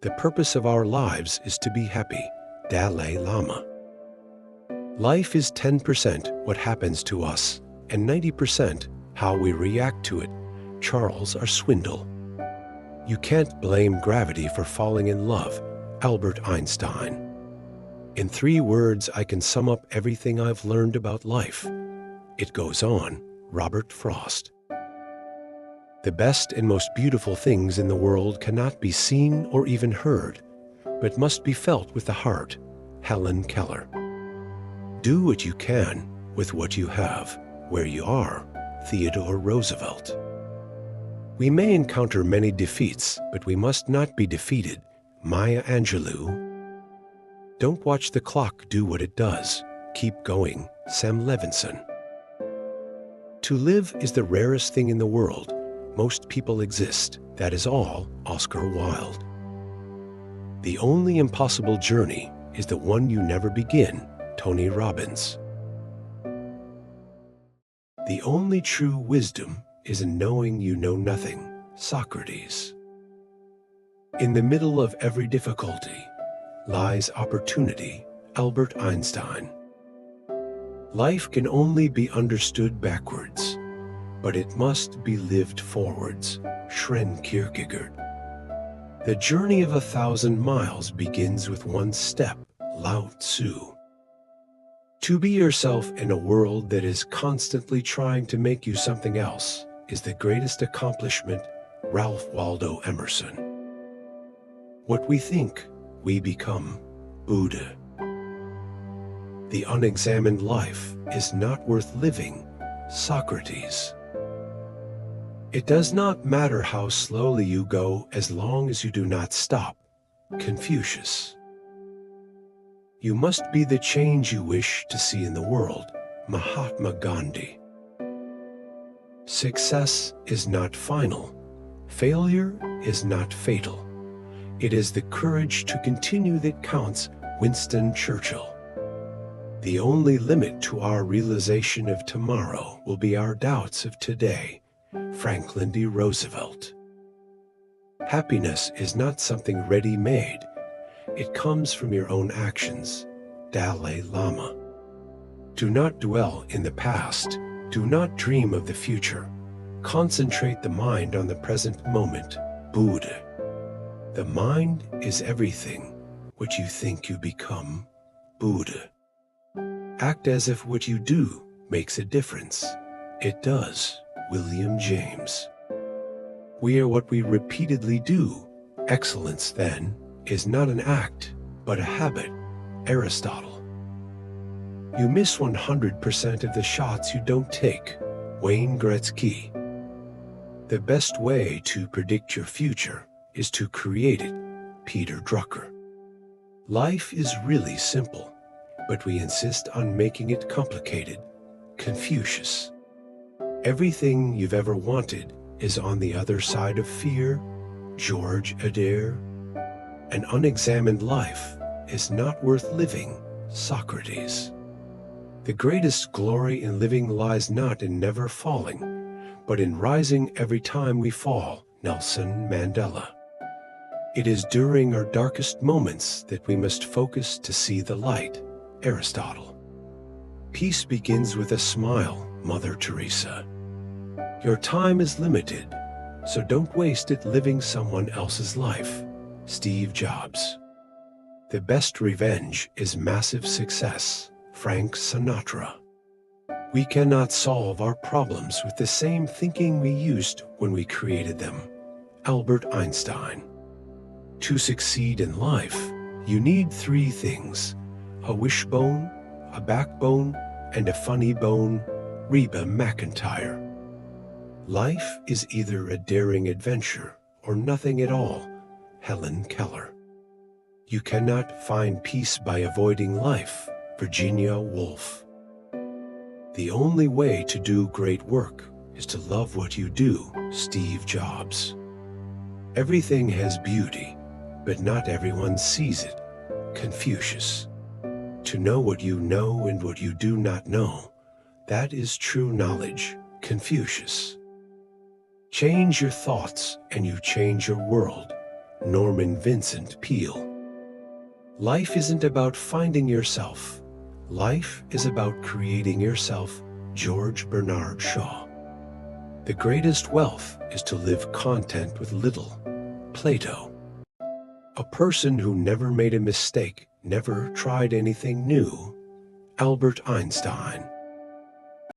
The purpose of our lives is to be happy. Dalai Lama. Life is 10% what happens to us and 90% how we react to it. Charles R. Swindoll. You can't blame gravity for falling in love. Albert Einstein. In 3 words, I can sum up everything I've learned about life. It goes on. Robert Frost. The best and most beautiful things in the world cannot be seen or even heard, but must be felt with the heart. Helen Keller. Do what you can with what you have, where you are. Theodore Roosevelt. We may encounter many defeats, but we must not be defeated. Maya Angelou. Don't watch the clock do what it does. Keep going. Sam Levinson. To live is the rarest thing in the world. Most people exist. That is all. Oscar Wilde. The only impossible journey is the one you never begin. Tony Robbins. The only true wisdom is in knowing you know nothing. Socrates. In the middle of every difficulty lies opportunity. Albert Einstein. Life can only be understood backwards, but it must be lived forwards. Søren Kierkegaard. The journey of 1,000 miles begins with 1 step. Lao Tzu. To be yourself in a world that is constantly trying to make you something else is the greatest accomplishment. Ralph Waldo Emerson. What we think, we become. Buddha. The unexamined life is not worth living. Socrates. It does not matter how slowly you go as long as you do not stop. Confucius. You must be the change you wish to see in the world. Mahatma Gandhi. Success is not final. Failure is not fatal. It is the courage to continue that counts. Winston Churchill. The only limit to our realization of tomorrow will be our doubts of today. Franklin D. Roosevelt. Happiness is not something ready-made. It comes from your own actions. Dalai Lama. Do not dwell in the past. Do not dream of the future. Concentrate the mind on the present moment. Buddha. The mind is everything. What you think you become. Buddha. Act as if what you do makes a difference. It does. William James. We are what we repeatedly do. Excellence, then, is not an act, but a habit. Aristotle. You miss 100% of the shots you don't take. Wayne Gretzky. The best way to predict your future is to create it. Peter Drucker. Life is really simple, but we insist on making it complicated. Confucius. Everything you've ever wanted is on the other side of fear. George Adair. An unexamined life is not worth living. Socrates. The greatest glory in living lies not in never falling, but in rising every time we fall. Nelson Mandela. It is during our darkest moments that we must focus to see the light. Aristotle. Peace begins with a smile. Mother Teresa. Your time is limited, so don't waste it living someone else's life. Steve Jobs. The best revenge is massive success. Frank Sinatra. We cannot solve our problems with the same thinking we used when we created them. Albert Einstein. To succeed in life, you need 3 things: a wishbone, a backbone, and a funny bone. Reba McEntire. Life is either a daring adventure or nothing at all. Helen Keller. You cannot find peace by avoiding life. Virginia Woolf. The only way to do great work is to love what you do. Steve Jobs. Everything has beauty, but not everyone sees it. Confucius. To know what you know and what you do not know, that is true knowledge. Confucius. Change your thoughts and you change your world. Norman Vincent Peale. Life isn't about finding yourself. Life is about creating yourself. George Bernard Shaw. The greatest wealth is to live content with little. Plato. A person who never made a mistake, never tried anything new. Albert Einstein.